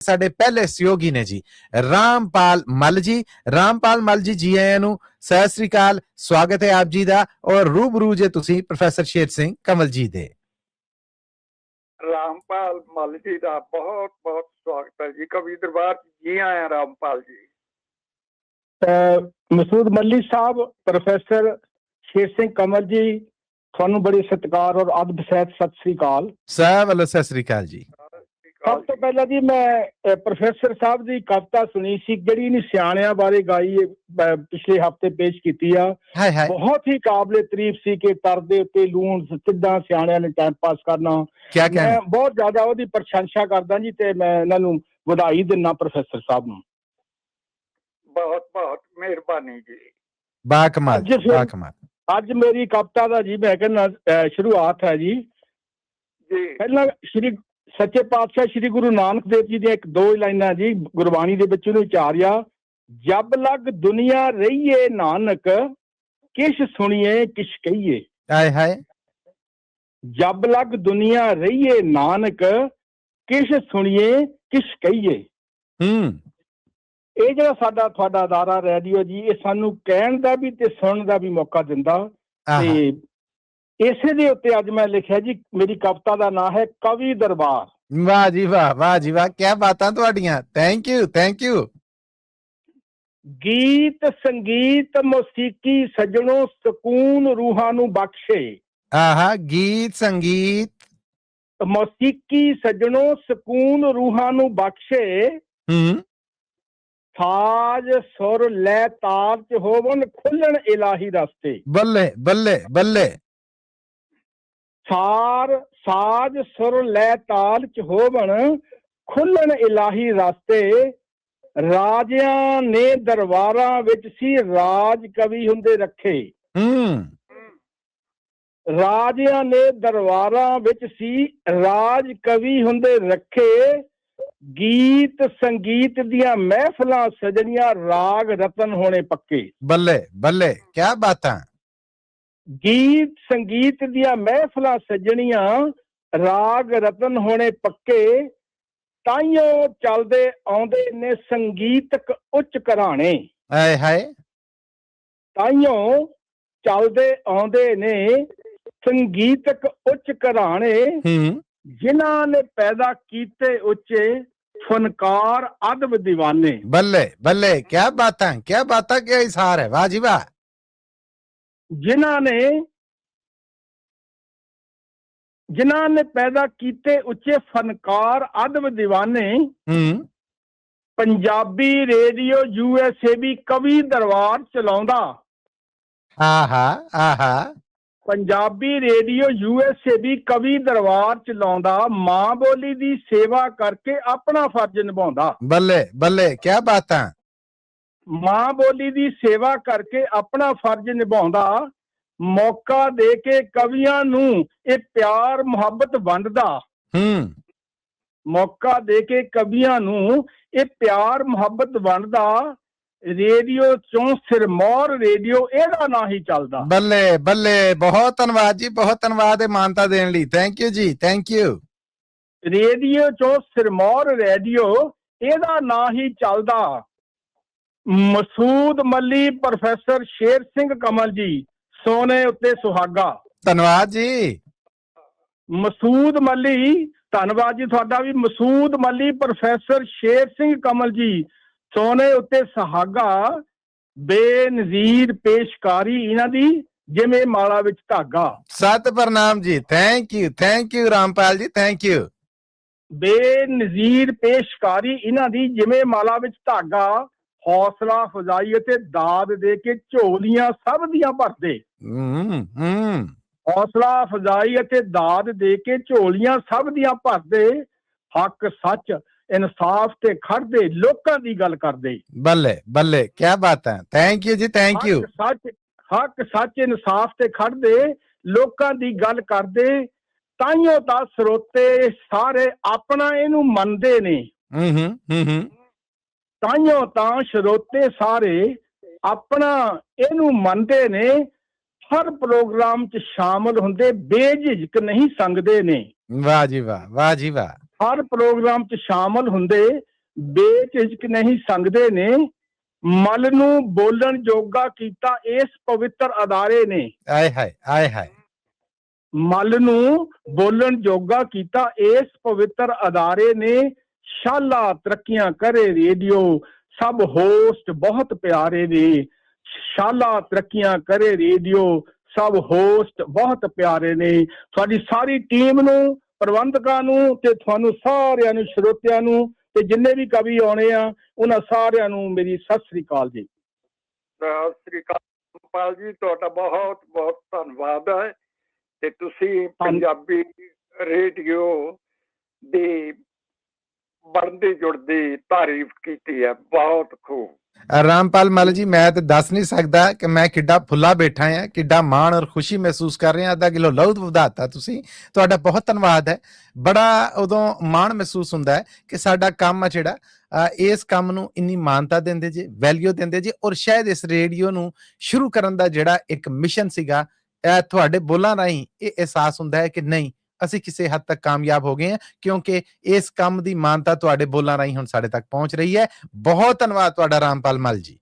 ਸਾਡੇ ਪਹਿਲੇ ਸਹਿਯੋਗੀ ਨੇ ਜੀ ਰਾਮਪਾਲ ਮੱਲ ਜੀ। ਰਾਮਪਾਲ ਮੱਲ ਜੀ, ਜੀ ਆਇਆਂ ਨੂੰ, ਸਤਿ ਸ੍ਰੀ ਅਕਾਲ, ਸਵਾਗਤ ਹੈ ਆਪ ਜੀ ਦਾ। ਔਰ ਰੂਬਰੂ ਜੇ ਤੁਸੀਂ ਪ੍ਰੋਫੈਸਰ ਸ਼ੇਰ ਸਿੰਘ ਕਮਲ ਜੀ ਦੇ। ਰਾਮਪਾਲ ਮੱਲ ਜੀ ਦਾ ਬਹੁਤ ਬਹੁਤ ਸਵਾਗਤ ਹੈ ਜੀ ਕਵੀ ਦਰਬਾਰ। ਜੀ ਆਇਆਂ ਰਾਮਪਾਲ ਜੀ। ਮਸੂਦ ਮੱਲੀ ਸਾਹਿਬ, ਪ੍ਰੋਫੈਸਰ ਸ਼ੇਰ ਸਿੰਘ ਕਮਲ ਜੀ, ਤੁਹਾਨੂੰ ਬੜੇ ਸਤਿਕਾਰ ਔਰ ਅਦਬ ਸਹਿਤ ਸਤਿ ਸ੍ਰੀ ਅਕਾਲ। ਸਭ ਵੱਲੋਂ ਸਤਿ ਸ੍ਰੀ ਅਕਾਲ ਜੀ। ਸਭ ਤੋਂ ਪਹਿਲਾਂ ਜੀ ਮੈਂ ਪ੍ਰੋਫੈਸਰ ਸਾਹਿਬ ਦੀ ਕਵਿਤਾ ਸੁਣੀ ਸੀ ਜਿਹੜੀ ਇਹਨੇ ਸਿਆਣਿਆਂ ਬਾਰੇ ਗਾਈ, ਪਿਛਲੇ ਹਫ਼ਤੇ ਪੇਸ਼ ਕੀਤੀ ਆ। ਬਹੁਤ ਹੀ ਕਾਬਲੇ ਤਾਰੀਫ ਸੀ ਕਿ ਤਰ ਦੇ ਉੱਤੇ ਲੂਣ ਕਿੱਦਾਂ ਸਿਆਣਿਆਂ ਨੇ ਟਾਈਮ ਪਾਸ ਕਰਨਾ। ਮੈਂ ਬਹੁਤ ਜ਼ਿਆਦਾ ਉਹਦੀ ਪ੍ਰਸ਼ੰਸਾ ਕਰਦਾ ਜੀ, ਤੇ ਮੈਂ ਇਹਨਾਂ ਨੂੰ ਵਧਾਈ ਦਿੰਦਾ ਪ੍ਰੋਫੈਸਰ ਸਾਹਿਬ ਨੂੰ। ਬਹੁਤ ਬਹੁਤ ਮਿਹਰਬਾਨੀ ਜੀ। ਬਾ ਕਮਾਲ, ਬਾ ਕਮਾਲ। ਅੱਜ ਮੇਰੀ ਕਵਿਤਾ ਦਾ ਜੀ ਮੈਂ ਕਹਿੰਦਾ ਸ਼ੁਰੂਆਤ ਹੈ ਜੀ। ਪਹਿਲਾਂ ਸ਼੍ਰੀ ਸੱਚੇ ਪਾਤਸ਼ਾਹ ਸ਼੍ਰੀ ਗੁਰੂ ਨਾਨਕ ਦੇਵ ਜੀ ਦੀਆਂ ਇੱਕ ਦੋ ਲਾਈਨਾਂ ਜੀ ਗੁਰਬਾਣੀ ਦੇ ਵਿੱਚ ਉਹਨੂੰ ਉਚਾਰਿਆ। ਜਬ ਲਗ ਦੁਨੀਆ ਰਹੀਏ ਨਾਨਕ, ਕਿਛ ਸੁਣੀਏ ਕਿਛ ਕਹੀਏ। ਹਾਏ ਹਾਏ। ਜਬ ਲਗ ਦੁਨੀਆ ਰਹੀਏ ਨਾਨਕ, ਕਿਛ ਸੁਣੀਏ ਕਿਛ ਕਹੀਏ। ਇਹ ਜਿਹੜਾ ਸਾਡਾ ਤੁਹਾਡਾ ਅਦਾਰਾ ਰੇਡੀਓ ਜੀ, ਇਹ ਸਾਨੂੰ ਕਹਿਣ ਦਾ ਵੀ ਤੇ ਸੁਣਨ ਦਾ ਵੀ ਮੌਕਾ ਦਿੰਦਾ। ਤੇ ਇਸੇ ਦੇ ਉੱਤੇ ਅੱਜ ਮੈਂ ਲਿਖਿਆ ਜੀ, ਮੇਰੀ ਕਵਿਤਾ ਦਾ ਨਾਂ ਹੈ ਕਵੀ ਦਰਬਾਰ। ਵਾਹ ਜੀ ਵਾਹ, ਵਾਹ ਜੀ ਵਾਹ, ਕੀ ਬਾਤਾਂ ਤੁਹਾਡੀਆਂ। Thank you, thank you. ਗੀਤ ਸੰਗੀਤ ਮੌਸੀਕੀ ਸੱਜਣੋ ਸਕੂਨ ਰੂਹਾਂ ਨੂੰ ਬਖਸ਼ੇ। ਗੀਤ ਸੰਗੀਤ ਮੌਸੀਕੀ ਸੱਜਣੋ ਸਕੂਨ ਰੂਹਾਂ ਨੂੰ ਬਖਸ਼ੇ। ਸਾਜ ਸੁਰ ਲੈ ਤਾਲ ਚ ਹੋਵਨ ਖੁੱਲਣ ਇਲਾਹੀ ਰਸਤੇ। ਬੱਲੇ ਬੱਲੇ ਬੱਲੇ। ਸਾਜ ਸੁਰ ਲੈ ਤਾਲ ਚ ਹੋਵਨ ਖੁੱਲਣ ਇਲਾਹੀ ਰਸਤੇ। ਰਾਜਿਆਂ ਨੇ ਦਰਬਾਰਾਂ ਵਿੱਚ ਸੀ ਰਾਜ ਕਵੀ ਹੁੰਦੇ ਰੱਖੇ। ਰਾਜਿਆਂ ਨੇ ਦਰਬਾਰਾਂ ਵਿੱਚ ਸੀ ਰਾਜ ਕਵੀ ਹੁੰਦੇ ਰੱਖੇ। ਗੀਤ ਸੰਗੀਤ ਦੀਆਂ ਮਹਿਫਲਾਂ ਸਜਣੀਆਂ ਰਾਗ ਰਤਨ ਹੋਣੇ ਪੱਕੇ। ਬੱਲੇ ਬੱਲੇ, ਕੀ ਬਾਤਾਂ। ਗੀਤ ਸੰਗੀਤ ਦੀਆਂ ਮਹਿਫਲਾਂ ਸਜਣੀਆਂ ਰਾਗ ਰਤਨ ਹੋਣੇ ਪੱਕੇ। ਤਾਈਓ ਚੱਲਦੇ ਆਉਂਦੇ ਨੇ ਸੰਗੀਤਕ ਉੱਚ ਘਰਾਣੇ। ਹਾਏ ਹਾਏ। ਤਾਈਓ ਚੱਲਦੇ ਆਉਂਦੇ ਨੇ ਸੰਗੀਤਕ ਉੱਚ ਘਰਾਣੇ। ਜਿਨ੍ਹਾਂ ਨੇ ਪੈਦਾ ਕੀਤੇ ਉੱਚੇ ਫਨਕਾਰ ਅਦਬ ਦੀਵਾਨੇ। ਬੱਲੇ ਬੱਲੇ, ਕੀ ਬਾਤਾਂ, ਕੀ ਬਾਤਾਂ, ਕੀ ਇਸ਼ਾਰ ਹੈ। ਵਾਹ ਜੀ ਵਾਹ। ਜਿਨ੍ਹਾਂ ਨੇ ਪੈਦਾ ਕੀਤੇ ਉੱਚੇ ਫਨਕਾਰ ਅਦਬ ਦੀਵਾਨੇ। ਪੰਜਾਬੀ ਰੇਡੀਓ USA ਵੀ ਕਵੀ ਦਰਬਾਰ ਚਲਾਉਂਦਾ। ਪੰਜਾਬੀ ਰੇਡੀਓ USA ਵੀ ਕਵੀ ਦਰਬਾਰ ਚਲਾਉਂਦਾ। ਮਾਂ ਬੋਲੀ ਦੀ ਸੇਵਾ ਕਰਕੇ ਆਪਣਾ ਫਰਜ਼ ਨਿਭਾਉਂਦਾ। ਬੱਲੇ ਬੱਲੇ, ਕੀ ਬਾਤਾਂ। ਮਾਂ ਬੋਲੀ ਦੀ ਸੇਵਾ ਕਰਕੇ ਆਪਣਾ ਫਰਜ਼ ਨਿਭਾਉਂਦਾ। ਮੌਕਾ ਦੇ ਕੇ ਕਵੀਆਂ ਨੂੰ ਇਹ ਪਿਆਰ ਮੁਹੱਬਤ ਵੰਡਦਾ। ਮੌਕਾ ਦੇ ਕੇ ਕਵੀਆਂ ਨੂੰ ਇਹ ਪਿਆਰ ਮੁਹੱਬਤ ਵੰਡਦਾ। ਰੇਡੀਓ ਚੋਂ ਸਿਰਮੌਰ ਰੇਡੀਓ ਇਹਦਾ ਨਾਂ ਹੀ ਚੱਲਦਾ। ਬੱਲੇ ਬੱਲੇ, ਬਹੁਤ ਧੰਨਵਾਦ ਜੀ, ਬਹੁਤ ਧੰਨਵਾਦ ਇਹ ਮਾਨਤਾ ਦੇਣ ਲਈ। ਥੈਂਕ ਯੂ ਜੀ, ਥੈਂਕ ਯੂ। ਰੇਡੀਓ ਚੋਂ ਸਿਰਮੌਰ ਰੇਡੀਓ ਇਹਦਾ ਨਾਂ ਹੀ ਚੱਲਦਾ। ਮਸੂਦ ਮੱਲੀ ਪ੍ਰੋਫੈਸਰ ਸ਼ੇਰ ਸਿੰਘ ਕਮਲ ਜੀ, ਸੋਨੇ ਉੱਤੇ ਸੁਹਾਗਾ। ਧੰਨਵਾਦ ਜੀ ਮਸੂਦ ਮੱਲੀ, ਧੰਨਵਾਦ ਜੀ ਤੁਹਾਡਾ ਵੀ। ਮਸੂਦ ਮੱਲੀ ਪ੍ਰੋਫੈਸਰ ਸ਼ੇਰ ਸਿੰਘ ਕਮਲ ਜੀ, ਸੋਨੇ ਉੱਤੇ ਸੁਹਾਗਾ। ਬੇਨਜ਼ੀਰ ਪੇਸ਼ਕਾਰੀ ਇਹਨਾਂ ਦੀ ਜਿਵੇਂ ਮਾਲਾ ਵਿੱਚ ਧਾਗਾ। ਸਤ ਪ੍ਰਣਾਮ ਜੀ, ਥੈਂਕ ਯੂ ਰਾਮਪਾਲ ਜੀ, ਥੈਂਕ ਯੂ। ਬੇਨਜ਼ੀਰ ਪੇਸ਼ਕਾਰੀ ਇਹਨਾਂ ਦੀ ਜਿਵੇਂ ਮਾਲਾ ਵਿੱਚ ਧਾਗਾ। ਹੌਸਲਾ ਅਫਜ਼ਾਈ ਅਤੇ ਦਾਦ ਦੇ ਕੇ ਝੋਲੀਆਂ ਸਭ ਦੀਆਂ ਭਰਦੇ। ਹੌਸਲਾ ਅਫਜ਼ਾਈ ਅਤੇ ਦਾਦ ਦੇ ਕੇ ਝੋਲੀਆਂ ਸਭ ਦੀਆਂ ਭਰਦੇ। ਹੱਕ ਸੱਚ ਇਨਸਾਫ ਤੇ ਖੜਦੇ ਲੋਕਾਂ ਦੀ ਗੱਲ ਕਰਦੇ। ਬੱਲੇ ਬੱਲੇ, ਕੀ ਬਾਤ ਹੈ। ਥੈਂਕ ਯੂ ਜੀ, ਥੈਂਕ ਯੂ। ਹੱਕ ਸੱਚ ਇਨਸਾਫ ਤੇ ਖੜਦੇ ਲੋਕਾਂ ਦੀ ਗੱਲ ਕਰਦੇ। ਤਾਈਓ ਤਾਂ ਸਰੋਤੇ ਸਾਰੇ ਆਪਣਾ ਇਹਨੂੰ ਮੰਨਦੇ ਨੇ। ਤਾਈਓ ਤਾਂ ਸਰੋਤੇ ਸਾਰੇ ਆਪਣਾ ਇਹਨੂੰ ਮੰਨਦੇ ਨੇ। ਹਰ ਪ੍ਰੋਗਰਾਮ 'ਚ ਸ਼ਾਮਲ ਹੁੰਦੇ, ਬੇਝਿਜਕ ਨਹੀਂ ਸੰਗਦੇ ਨੇ। ਵਾਹ ਜੀ ਵਾਹ, ਵਾਹ ਜੀ ਵਾਹ। ਹਰ ਪ੍ਰੋਗਰਾਮ 'ਚ ਸ਼ਾਮਲ ਹੁੰਦੇ, ਬੇਝਿਜਕ ਨਹੀਂ ਸੰਗਦੇ ਨੇ, ਮਲ ਨੂੰ ਬੋਲਣ ਜੋਗਾ ਕੀਤਾ ਇਸ ਪਵਿੱਤਰ ਅਦਾਰੇ ਨੇ। ਆਏ ਹਾਏ ਆਏ ਹਾਏ। ਮਲ ਨੂੰ ਬੋਲਣ ਜੋਗਾ ਕੀਤਾ ਇਸ ਪਵਿੱਤਰ ਅਦਾਰੇ ਨੇ, ਸ਼ਾਲਾ ਤਰੱਕੀਆਂ ਕਰੇ ਰੇਡੀਓ, ਸਭ ਹੋਸਟ ਬਹੁਤ ਪਿਆਰੇ ਨੇ। ਸ਼ਾਲਾ ਤਰੱਕੀਆਂ ਕਰੇ ਰੇਡੀਓ, ਸਭ ਹੋਸਟ ਬਹੁਤ ਪਿਆਰੇ ਨੇ। ਤੁਹਾਡੀ ਸਾਰੀ ਟੀਮ ਨੂੰ, ਪ੍ਰਬੰਧਕਾਂ ਨੂੰ ਤੇ ਤੁਹਾਨੂੰ ਸਾਰਿਆਂ ਨੂੰ, ਸਰੋਤਿਆਂ ਨੂੰ ਤੇ ਜਿੰਨੇ ਵੀ ਕਵੀ ਆਉਣੇ ਆ ਉਹਨਾਂ ਸਾਰਿਆਂ ਨੂੰ ਮੇਰੀ ਸਤਿ ਸ੍ਰੀ ਅਕਾਲ ਜੀ। ਸਤਿ ਸ੍ਰੀ ਅਕਾਲ ਰਾਮਪਾਲ ਜੀ, ਤੁਹਾਡਾ ਬਹੁਤ ਬਹੁਤ ਧੰਨਵਾਦ ਹੈ ਤੇ ਤੁਸੀਂ ਪੰਜਾਬੀ ਰੇਡੀਓ ਦੀ ਬਣਦੀ ਜੁੜਦੀ ਤਾਰੀਫ ਕੀਤੀ ਹੈ, ਬਹੁਤ ਖੂਬ। ਰਾਮਪਾਲ ਮੱਲ ਜੀ, ਮੈਂ ਤੇ ਦੱਸ ਨਹੀਂ ਸਕਦਾ ਕਿ ਮੈਂ ਕਿੱਡਾ ਫੁੱਲਾ ਬੈਠਾ ਆ, ਕਿੱਡਾ ਮਾਣ ਔਰ ਖੁਸ਼ੀ ਮਹਿਸੂਸ ਕਰ ਰਿਹਾ। ਅੱਧਾ ਕਿਲੋ ਲਹੂ ਵਧਾਤਾ ਤੁਸੀਂ, ਤੁਹਾਡਾ ਬਹੁਤ ਧੰਨਵਾਦ ਹੈ। ਬੜਾ ਉਦੋਂ ਮਾਣ ਮਹਿਸੂਸ ਹੁੰਦਾ ਹੈ ਕਿ ਸਾਡਾ ਕੰਮ ਆ ਜਿਹੜਾ, ਇਸ ਕੰਮ ਨੂੰ ਇੰਨੀ ਮਾਨਤਾ ਦਿੰਦੇ ਜੇ, ਵੈਲਿਊ ਦਿੰਦੇ ਜੇ। ਔਰ ਸ਼ਾਇਦ ਇਸ ਰੇਡੀਓ ਨੂੰ ਸ਼ੁਰੂ ਕਰਨ ਦਾ ਜਿਹੜਾ ਇੱਕ ਮਿਸ਼ਨ ਸੀਗਾ, ਤੁਹਾਡੇ ਬੋਲਾਂ ਰਾਹੀਂ ਇਹ ਅਹਿਸਾਸ ਹੁੰਦਾ ਹੈ ਕਿ ਨਹੀਂ, ਅਸੀਂ ਕਿਸੇ ਹੱਦ ਤੱਕ ਕਾਮਯਾਬ ਹੋ ਗਏ ਹਾਂ, ਕਿਉਂਕਿ ਇਸ ਕੰਮ ਦੀ ਮਾਨਤਾ ਤੁਹਾਡੇ ਬੋਲਾਂ ਰਾਹੀਂ ਹੁਣ ਸਾਡੇ ਤੱਕ ਪਹੁੰਚ ਰਹੀ ਹੈ। ਬਹੁਤ ਧੰਨਵਾਦ ਤੁਹਾਡਾ ਰਾਮਪਾਲ ਮੱਲ ਜੀ।